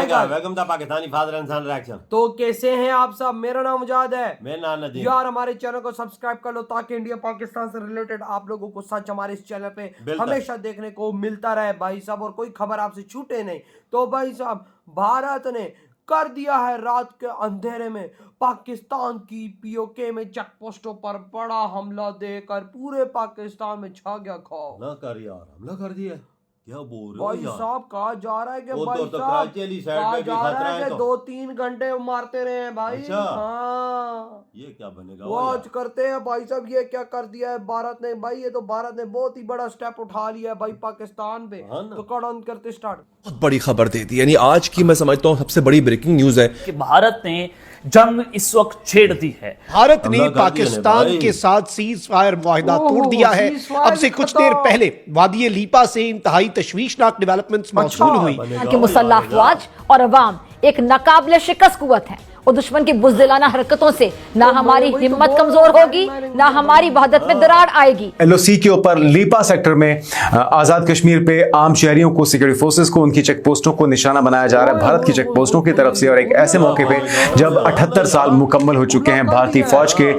Welcome the Pakistani father and son reaction. तो कैसे हैं आप सब? मेरा नाम मुजाहिद है। मेरा नाम नदीम। यार हमारे चैनल को सब्सक्राइब कर लो ताकि इंडिया पाकिस्तान से रिलेटेड आप लोगों को सच हमारे इस चैनल पे हमेशा देखने को मिलता रहे भाई साहब, और कोई खबर आपसे छूटे नहीं। तो भाई साहब, भारत ने कर दिया है रात के अंधेरे में पाकिस्तान की पीओके में चेक पोस्टों पर बड़ा हमला देकर पूरे पाकिस्तान में छा गया खौफ। ना कर यार, हमला कर दिया। क्या बोल रहे हो भाई यार? साहब कहा जा रहा है कि वो भाई तो साहब कराची वाली साइड कहा पे भी जा रहा खतरा है है कि तो। 2-3 घंटे मारते रहे हैं भाई। अच्छा। हाँ, ये क्या बनेगा वॉच करते हैं भाई साहब। ये क्या कर दिया है भारत ने भाई? ये तो भारत ने बहुत ही बड़ा स्टेप उठा लिया है भाई पाकिस्तान पे। तो कट ऑन करते स्टार्ट। बहुत बड़ी खबर दे दी, यानी आज की मैं समझता हूँ सबसे बड़ी ब्रेकिंग न्यूज है कि भारत ने जंग इस वक्त छेड़ दी है। भारत ने पाकिस्तान के साथ सीज फायर मुआहिदा तोड़ दिया है। अब से कुछ देर पहले वादी लीपा से इंतहाई तशवीशनाक डेवलपमेंट्स मौसूल हुई कि मुसल्लह अफवाज और अवाम एक नाकाबिले शिकस्त कुव्वत है और दुश्मन की बुज़दिलाना हरकतों से ना हमारी हिम्मत कमजोर होगी, ना हमारी वहदत में दरार आएगी। LOC के ऊपर लीपा सेक्टर में आजाद कश्मीर पे आम शहरियों को, सिक्योरिटी फोर्सेस को, उनकी चेक पोस्टों को निशाना बनाया जा रहा है भारत की चेक पोस्टों की तरफ से, और एक ऐसे मौके पे जब 78 साल मुकम्मल हो चुके हैं भारतीय फौज के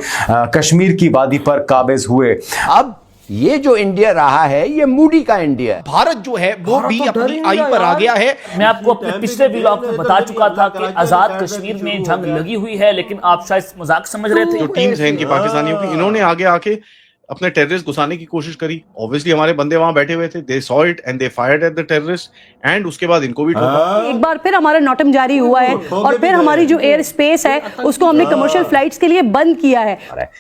कश्मीर की वादी पर काबिज हुए। अब ये जो इंडिया रहा है ये मूडी का इंडिया है। भारत जो है वो भी अपनी आई पर आ गया है। मैं आपको अपने पिछले व्लॉग में बता चुका था कि आजाद कश्मीर में जंग लगी हुई है, लेकिन आप शायद मजाक समझ रहे थे। जो टीम्स हैं इनकी पाकिस्तानियों की, इन्होंने आगे आके अपने टेररिस्ट घुसाने की कोशिश करी। ऑब्वियसली हमारे बंदे वहां बैठे हुए थे, they saw it and they fired at the terrorist, and उसके बाद इनको भी ठोका। एक बार फिर हमारा नॉटम जारी हुआ है और फिर हमारी जो एयर स्पेस है उसको हमने कमर्शियल फ्लाइट्स के लिए बंद किया है।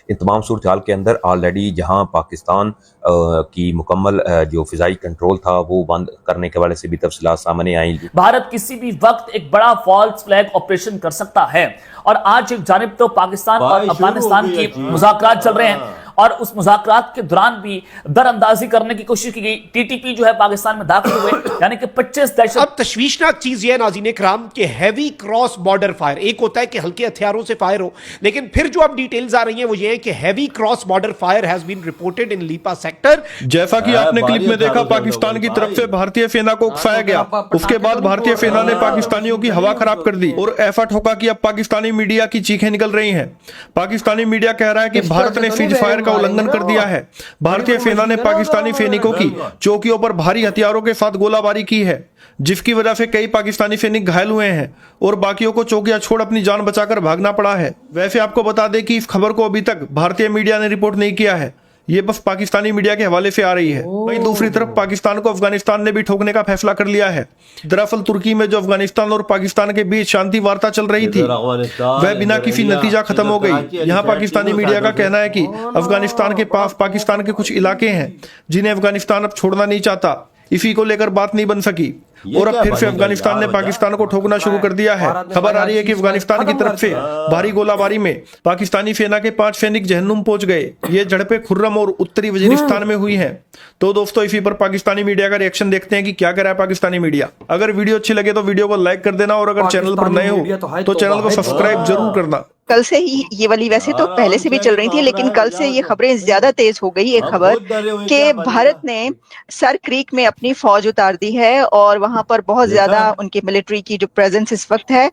इन तमाम सूरत हाल के अंदर ऑलरेडी जहां पाकिस्तान की मुकम्मल जो फिजाई कंट्रोल था वो बंद करने के वाले से भी तफसीलात सामने आई। भारत किसी भी वक्त एक बड़ा फॉल्स फ्लैग ऑपरेशन कर सकता है, और आज एक जानिब तो पाकिस्तान और अफगानिस्तान की मुज़ाकरात चल रहे हैं और उस मुज़ाकरात के दौरान भी दरअंदाजी करने की कोशिश की गई। TTP जो है पाकिस्तान में दाखिल हुए, यानी कि 25 दहशत। अब तशवीशनाक चीज ये नाज़रीन इकराम के हैवी क्रॉस बॉर्डर फायर, एक होता है कि हल्के हथियारों से फायर हो, लेकिन फिर जो अब डिटेल्स आ रही हैं वो ये है कि heavy cross border fire has been reported in Leepa sector. जैसा कि आपने क्लिप में देखा, पाकिस्तान की तरफ से भारतीय सेना को उकसाया गया, उसके बाद भारतीय सेना ने पाकिस्तानियों की हवा खराब कर दी और ऐसा ठोका कि अब पाकिस्तानी मीडिया की चीखें निकल रही हैं। पाकिस्तानी मीडिया कह रहा है कि भारत ने सीज फायर का उल्लंघन कर दिया है। भारतीय सेना ने पाकिस्तानी सैनिकों की चौकियों पर भारी हथियारों के साथ गोलाबारी की है, जिसकी वजह से कई पाकिस्तानी सैनिक घायल हुए हैं और बाकियों को चौकियां छोड़ अपनी जान बचाकर भागना पड़ा है। वैसे आपको बता दें कि इस खबर को अभी तक भारतीय मीडिया ने रिपोर्ट नहीं किया है, ये बस पाकिस्तानी मीडिया के हवाले से आ रही है। वहीं दूसरी तरफ पाकिस्तान को अफगानिस्तान ने भी ठोकने का फैसला कर लिया है। दरअसल तुर्की में जो अफगानिस्तान और पाकिस्तान के बीच शांति वार्ता चल रही थी वह बिना किसी नतीजा खत्म हो गई। यहाँ पाकिस्तानी मीडिया का कहना है कि अफगानिस्तान के पास पाकिस्तान के कुछ इलाके हैं जिन्हें अफगानिस्तान अब छोड़ना नहीं चाहता। इसी को लेकर बात नहीं बन सकी और अब फिर से अफगानिस्तान ने पाकिस्तान को ठोकना शुरू कर दिया है। खबर आ रही है कि अफगानिस्तान की तरफ से भारी गोलाबारी में पाकिस्तानी सेना के 5 सैनिक जहन्नुम पहुंच गए। ये झड़पें खुर्रम और उत्तरी वजीरिस्तान में हुई हैं। तो दोस्तों, इसी पर पाकिस्तानी मीडिया का रिएक्शन देखते हैं कि क्या कर रहा है पाकिस्तानी मीडिया। अगर वीडियो अच्छी लगे तो वीडियो को लाइक कर देना, और अगर चैनल पर नए हो तो चैनल को सब्सक्राइब जरूर करना। कल से ही ये वाली, वैसे तो पहले से भी चल रही थी, लेकिन कल से ये खबरें ज्यादा तेज हो गई। एक खबर कि भारत ने सर क्रीक में अपनी फौज उतार दी है और वहां पर बहुत ज्यादा उनकी मिलिट्री की जो प्रेजेंस इस वक्त है,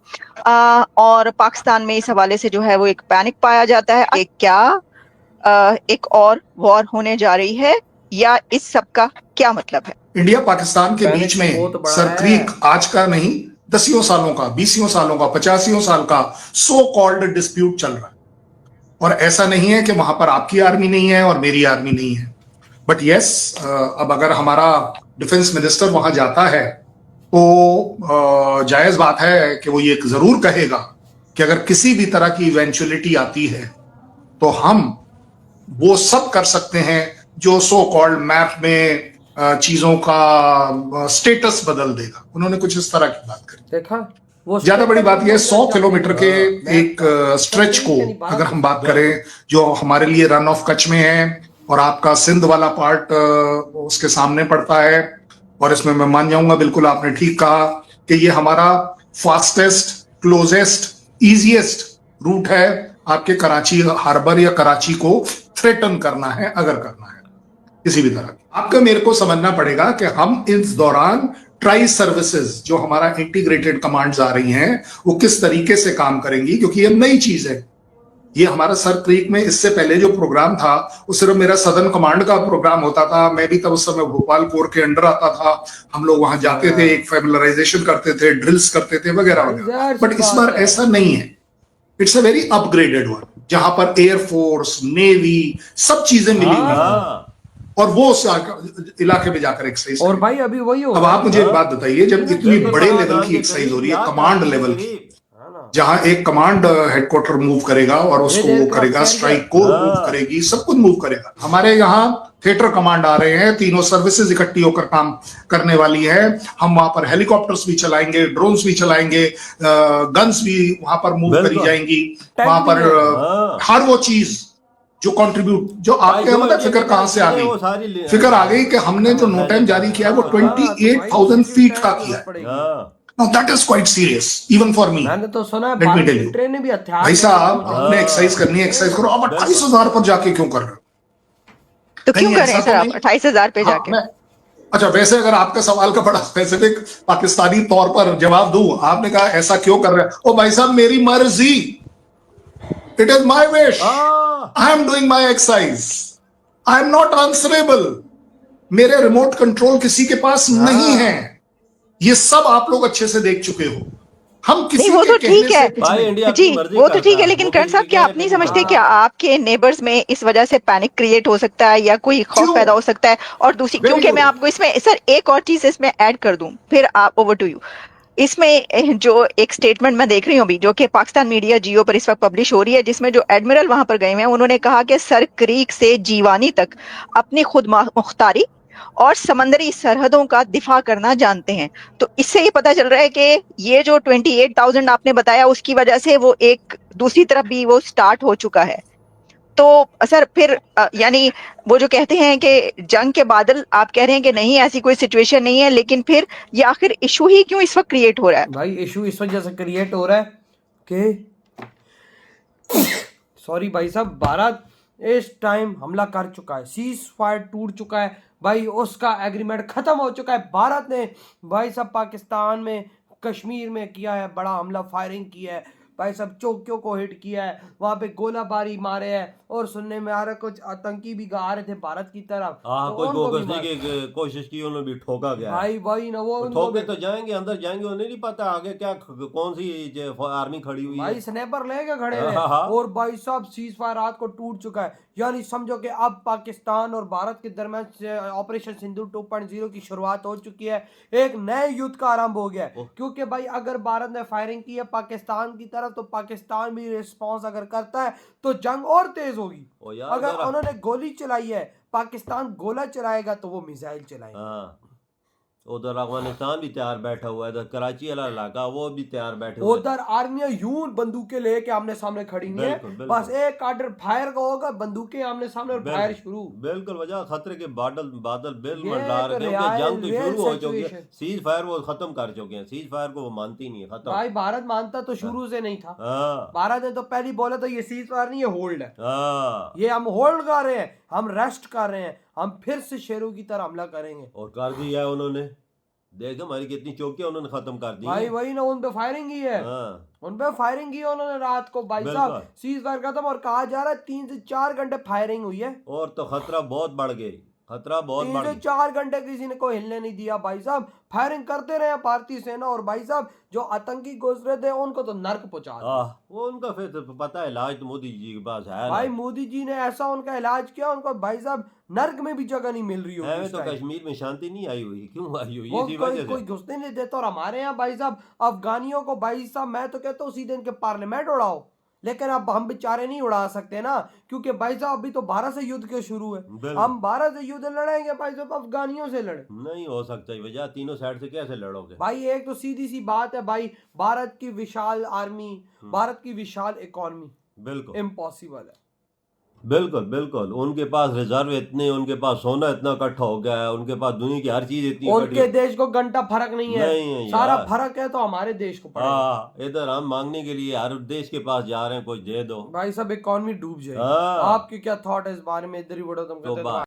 और पाकिस्तान में इस हवाले से जो है वो एक पैनिक पाया जाता है। एक और वॉर होने जा रही है, या इस सब का क्या मतलब है? इंडिया पाकिस्तान के बीच में सर क्रीक आज का नहीं, 10 सालों का, 20 सालों का, 50 साल का सो कॉल्ड डिस्प्यूट चल रहा है। और ऐसा नहीं है कि वहां पर आपकी आर्मी नहीं है और मेरी आर्मी नहीं है, बट यस, अब अगर हमारा डिफेंस मिनिस्टर वहां जाता है तो जायज बात है कि वो ये जरूर कहेगा कि अगर किसी भी तरह की इवेंचुअलिटी आती है तो हम वो सब कर सकते हैं जो सो कॉल्ड मैप में चीजों का स्टेटस बदल देगा। उन्होंने कुछ इस तरह की बात करी। देखा, ज्यादा बड़ी बात यह 100 किलोमीटर के एक स्ट्रेच को अगर हम बात करें जो हमारे लिए रन ऑफ कच्छ में है, और आपका सिंध वाला पार्ट उसके सामने पड़ता है, और इसमें मैं मान जाऊंगा, बिल्कुल आपने ठीक कहा कि ये हमारा फास्टेस्ट, क्लोजेस्ट, इजीएस्ट रूट है आपके कराची हार्बर या कराची को थ्रेटन करना है, अगर करना है किसी भी तरह। आपका मेरे को समझना पड़ेगा कि हम इस दौरान ट्राई सर्विसेज जो हमारा इंटीग्रेटेड कमांड्स आ रही हैं वो किस तरीके से काम करेंगी, क्योंकि ये नई चीज है। ये हमारा सर क्रीक में इससे पहले जो प्रोग्राम था वो सिर्फ मेरा सदर्न कमांड का प्रोग्राम होता था। मैं भी तब उस समय भोपाल कोर के अंडर आता था। हम लोग वहां जाते थे, एक फैमिलराइजेशन करते थे, ड्रिल्स करते थे वगैरह वगैरह। बट इस बार ऐसा नहीं है। It's a very upgraded one, जहां पर एयरफोर्स, नेवी सब चीजें मिली और वो उस इलाके में जाकर एक्सरसाइज। और भाई अभी वही हो। अब आप मुझे एक बात बताइए, जब इतनी बड़े लेवल की एक्सरसाइज हो रही है, कमांड लेवल की, जहां एक कमांड हेडक्वार्टर मूव करेगा और उसको वो करेगा, स्ट्राइक कोर मूव करेगी, सब कुछ मूव करेगा। हमारे यहाँ थिएटर कमांड आ रहे हैं, तीनों सर्विसेज इकट्ठी होकर काम करने वाली है। हम वहां पर हेलीकॉप्टर्स भी चलाएंगे, ड्रोन्स भी चलाएंगे, गन्स भी वहां पर मूव करी जाएंगी। वहां पर हर वो चीज जो कंट्रीब्यूट, जो आपके मतलब फिक्र कहां से आ गई? फिक्र आ गई कि हमने जो नो टाइम जारी किया है वो 28,000 फीट का किया है। Now that is quite serious, even for me. मैंने तो सुना है Let me tell you. Train भी हथियार। भाई साहब, आपने एक्सरसाइज करनी है, एक्सरसाइज करो। आप 28,000 पर जाके क्यों कर रहे हो? तो क्यों कर रहे हैं सर आप 28,000 पे जाके? अच्छा, वैसे अगर आपके सवाल का बड़ा स्पेसिफिक पाकिस्तानी तौर पर जवाब दूं, आपने कहा ऐसा क्यों कर रहे हैं? ओ भाई साहब, मेरी मर्जी, it is my wish, I am doing my exercise, I am not answerable. मेरे रिमोट कंट्रोल किसी के पास नहीं है। ये सब आप लोग अच्छे से देख चुके हो। हम किसी नहीं, वो तो ठीक है जी, वो तो ठीक है, लेकिन करण साहब क्या आप नहीं समझते कि आपके नेबर्स में इस वजह से पैनिक क्रिएट हो सकता है या कोई खौफ पैदा हो सकता है? और दूसरी, क्योंकि मैं आपको इसमें सर एक और चीज इसमें ऐड कर दूं, फिर आप ओवर टू यू। इसमें जो एक स्टेटमेंट मैं देख रही हूँ अभी, जो कि पाकिस्तान मीडिया जियो पर इस वक्त पब्लिश हो रही है, जिसमें जो एडमिरल वहां पर गए हैं उन्होंने कहा कि सर क्रीक से जीवानी तक अपनी खुद मुख्तारी और समंदरी सरहदों का दिफा करना जानते हैं। तो इससे ये पता चल रहा है कि ये जो 28,000 आपने बताया, उसकी वजह से वो एक दूसरी तरफ भी वो स्टार्ट हो चुका है। तो सर फिर यानी वो जो कहते हैं कि जंग के बादल, आप कह रहे हैं कि नहीं ऐसी कोई सिचुएशन नहीं है, लेकिन फिर ये आखिर इशू ही क्यों इस वक्त क्रिएट हो रहा है? भाई इशू इस वजह से क्रिएट हो रहा है कि सॉरी भाई साहब, भारत इस टाइम हमला कर चुका है, सीज फायर टूट चुका है भाई, उसका एग्रीमेंट खत्म हो चुका है। भारत ने भाई साहब पाकिस्तान में, कश्मीर में किया है बड़ा हमला, फायरिंग किया है भाई साहब, चौकियों को हिट किया है, वहां पे गोलाबारी मारे हैं, और सुनने में आ रहा कुछ आतंकी भी आ रहे थे भारत की तरफ। तो कोशिश की, उन्होंने भी ठोका गया भाई वही ना, वो ठोके तो जाएंगे, अंदर जाएंगे, उन्हें नहीं पता आगे क्या कौन सी आर्मी खड़ी हुई है। भाई स्नैपर लेके खड़े हैं। और भाई साहब सीज फायर रात को टूट चुका है, यानी समझो कि अब पाकिस्तान और भारत के दरमियान ऑपरेशन सिंधु 2.0 की शुरुआत हो चुकी है। एक नए युद्ध का आरंभ हो गया है, क्योंकि भाई अगर भारत ने फायरिंग की है पाकिस्तान की तरफ, तो पाकिस्तान भी रिस्पॉन्स अगर करता है तो जंग और तेज होगी। अगर उन्होंने गोली चलाई है, पाकिस्तान गोला चलाएगा तो वो मिसाइल चलाएगा। उधर अफगानिस्तान भी तैयार बैठा हुआ है, इधर कराची वाला इलाका वो भी तैयार बैठे हुए। उधर आर्मियां यूं बंदूकें लेके आमने सामने खड़ी नहीं है, बस एक आर्डर फायर का होगा, बंदूकें आमने सामने और फायर शुरू। बिल्कुल वजह खतरे के बादल बिल मंडरा रहे हैं, जंग तो शुरू हो चुकी है, सीज फायर वो खत्म कर चुके हैं, सीज फायर को वो मानती नहीं है, खत्म। भाई भारत मानता तो शुरू से नहीं था, भारत ने तो पहले बोला था ये सीज फायर नहीं, ये होल्ड है, ये हम होल्ड कर रहे हैं, हम रेस्ट कर रहे हैं, हम फिर से शेरों की तरह हमला करेंगे। और कर दिया है उन्होंने, देख हमारी कितनी चौकियां उन्होंने खत्म कर दी भाई वही ना, उन पे फायरिंग की है, उन पे फायरिंग की उन्होंने रात को भाई साहब, सीज फायर खत्म और कहा जा रहा है 3 से 4 घंटे फायरिंग हुई है। और तो खतरा बहुत बढ़ गई, खतरा बहुत बढ़ गया। 3 से 4 घंटे किसी ने कोई हिलने नहीं दिया भाई साहब, फायरिंग करते रहे भारतीय सेना, और भाई साहब जो आतंकी घुस रहे थे उनको तो नर्क पहुंचा दिया। वो उनका फिर तो पता है इलाज तो मोदी जी के पास है भाई, मोदी जी ने ऐसा उनका इलाज किया, उनको भाई साहब नर्क में भी जगह नहीं मिल रही होगी। तो कश्मीर में शांति नहीं आई हुई, क्यों आई हुई? कोई घुसने नहीं देता। और हमारे यहाँ भाई साहब अफगानियों को भाई साहब, मैं तो कहता हूँ सीधे इनके पार्लियामेंट उड़ाओ, लेकिन अब हम बेचारे नहीं उड़ा सकते ना, क्योंकि भाई साहब अभी तो भारत से युद्ध के शुरू है, हम भारत से युद्ध लड़ेंगे भाई साहब अफगानियों से लड़े नहीं हो सकता, वजह तीनों साइड से कैसे लड़ोगे भाई? एक तो सीधी सी बात है भाई, भारत की विशाल आर्मी, भारत की विशाल इकोनॉमी, बिल्कुल इम्पॉसिबल है। बिल्कुल बिल्कुल, उनके पास रिजर्व इतने, उनके पास सोना इतना इकट्ठा हो गया है, उनके पास दुनिया की हर चीज इतनी, उनके देश को घंटा फर्क नहीं है, सारा फर्क है तो हमारे देश को पड़ेगा। इधर हम मांगने के लिए हर देश के पास जा रहे हैं, कुछ दे दो भाई सब इकोनॉमी डूब जाएगी। आपकी क्या थॉट है इस बारे में? इधर ही बढ़ो तुम।